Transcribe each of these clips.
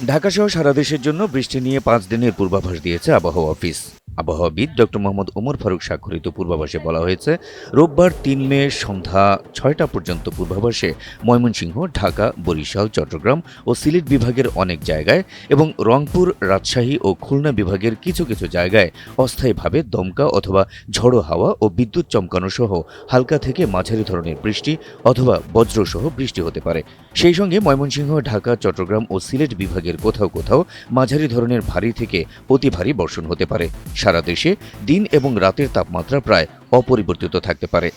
ঢাকাসহ সারা দেশের জন্য বৃষ্টি নিয়ে ৫ দিনের পূর্বাভাস দিয়েছে আবহাওয়া অফিস। আবহাওয়াবিদ ডক্টর মোহাম্মদ ওমর ফারুক স্বাক্ষরিত পূর্বাভাসে বলা হয়েছে, রোববার ৩ মে সন্ধ্যা ৬টা পর্যন্ত পূর্বাভাসে ময়মনসিংহ, ঢাকা, বরিশাল, চট্টগ্রাম ও সিলেট বিভাগের অনেক জায়গায় এবং রংপুর, রাজশাহী ও খুলনা বিভাগের কিছু কিছু জায়গায় অস্থায়ীভাবে দমকা অথবা ঝড়ো হাওয়া ও বিদ্যুৎ চমকানো সহ হালকা থেকে মাঝারি ধরনের বৃষ্টি অথবা বজ্রসহ বৃষ্টি হতে পারে। সেই সঙ্গে ময়মনসিংহ, ঢাকা, চট্টগ্রাম ও সিলেট বিভাগের কোথাও কোথাও মাঝারি ধরনের ভারী থেকে অতি ভারী বর্ষণ হতে পারে। সারা দেশে দিন এবং রাতের তাপমাত্রা প্রায় অপরিবর্তিত থাকতে পারে।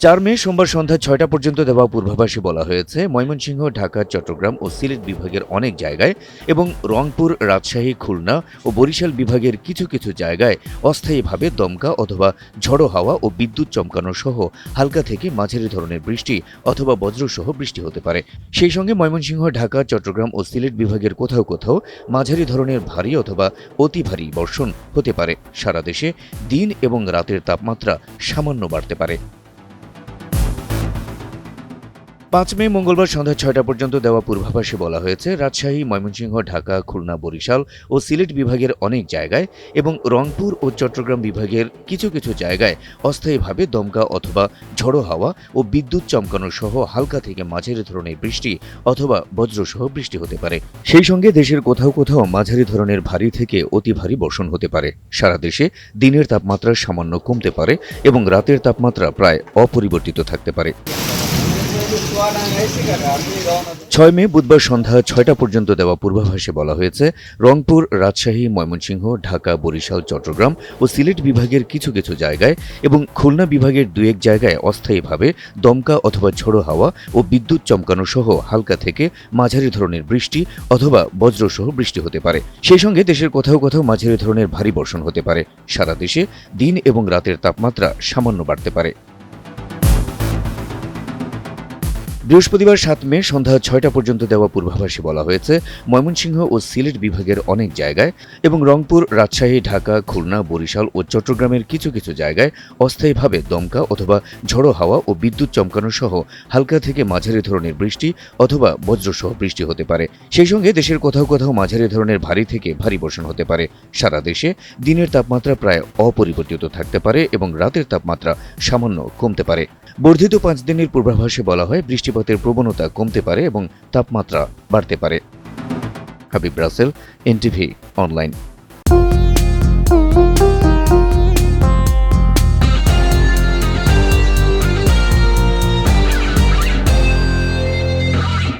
৪ মে সোমবার সন্ধ্যা ৬টা পর্যন্ত দেওয়া পূর্বাভাসে বলা হয়েছে, ময়মনসিংহ, ঢাকা, চট্টগ্রাম ও সিলেট বিভাগের অনেক জায়গায় এবং রংপুর, রাজশাহী, খুলনা ও বরিশাল বিভাগের কিছু কিছু জায়গায় অস্থায়ীভাবে দমকা অথবা ঝড়ো হাওয়া ও বিদ্যুৎ চমকানো সহ হালকা থেকে মাঝারি ধরনের বৃষ্টি অথবা বজ্রসহ বৃষ্টি হতে পারে। সেই সঙ্গে ময়মনসিংহ, ঢাকা, চট্টগ্রাম ও সিলেট বিভাগের কোথাও কোথাও মাঝারি ধরনের ভারী অথবা অতি ভারী বর্ষণ হতে পারে। সারা দেশে দিন এবং রাতের তাপমাত্রা সামান্য বাড়তে পারে। ৫ মে মঙ্গলবার সন্ধ্যা ৬টা পর্যন্ত দেওয়া পূর্বাভাসে বলা হয়েছে, রাজশাহী, ময়মনসিংহ, ঢাকা, খুলনা, বরিশাল ও সিলেট বিভাগের অনেক জায়গায় এবং রংপুর ও চট্টগ্রাম বিভাগের কিছু কিছু জায়গায় অস্থায়ীভাবে দমকা অথবা ঝড়ো হাওয়া ও বিদ্যুৎ চমকানো সহ হালকা থেকে মাঝারি ধরনের বৃষ্টি অথবা বজ্রসহ বৃষ্টি হতে পারে। সেই সঙ্গে দেশের কোথাও কোথাও মাঝারি ধরনের ভারী থেকে অতি ভারী বর্ষণ হতে পারে। সারা দেশে দিনের তাপমাত্রা সামান্য কমতে পারে এবং রাতের তাপমাত্রা প্রায় অপরিবর্তিত থাকতে পারে। ৬ মে বুধবার সন্ধ্যা ৬টা পর্যন্ত দেওয়া পূর্বাভাসে বলা হয়েছে, রংপুর, রাজশাহী, ময়মনসিংহ, ঢাকা, বরিশাল, চট্টগ্রাম ও সিলেট বিভাগের কিছু কিছু জায়গায় এবং খুলনা বিভাগের ২-১ জায়গায় অস্থায়ীভাবে দমকা অথবা ঝোড়ো হাওয়া ও বিদ্যুৎ চমকানো সহ হালকা থেকে মাঝারি ধরনের বৃষ্টি অথবা বজ্রসহ বৃষ্টি হতে পারে। সেই সঙ্গে দেশের কোথাও কোথাও মাঝারি ধরনের ভারী বর্ষণ হতে পারে। সারা দেশে দিন এবং রাতের তাপমাত্রা সামান্য বাড়তে পারে। বৃহস্পতিবার ৭ মে সন্ধ্যা ৬টা পর্যন্ত দেওয়া পূর্বাভাসে বলা হয়েছে, ময়মনসিংহ ও সিলেট বিভাগের অনেক জায়গায় এবং রংপুর, রাজশাহী, ঢাকা, খুলনা, বরিশাল ও চট্টগ্রামের কিছু কিছু জায়গায় অস্থায়ীভাবে দমকা অথবা ঝড়ো হাওয়া ও বিদ্যুৎ চমকানো সহ হালকা থেকে মাঝারি ধরনের বৃষ্টি অথবা বজ্রসহ বৃষ্টি হতে পারে। সেই সঙ্গে দেশের কোথাও কোথাও মাঝারি ধরনের ভারী থেকে ভারী বর্ষণ হতে পারে। সারা দেশে দিনের তাপমাত্রা প্রায় অপরিবর্তিত থাকতে পারে এবং রাতের তাপমাত্রা সামান্য কমতে পারে। বর্ধিত ৫ দিনের পূর্বাভাসে বলা হয়, বৃষ্টিপাতের প্রবণতা কমতে পারে এবং তাপমাত্রা বাড়তে পারে। Habib Rasel, NTV online.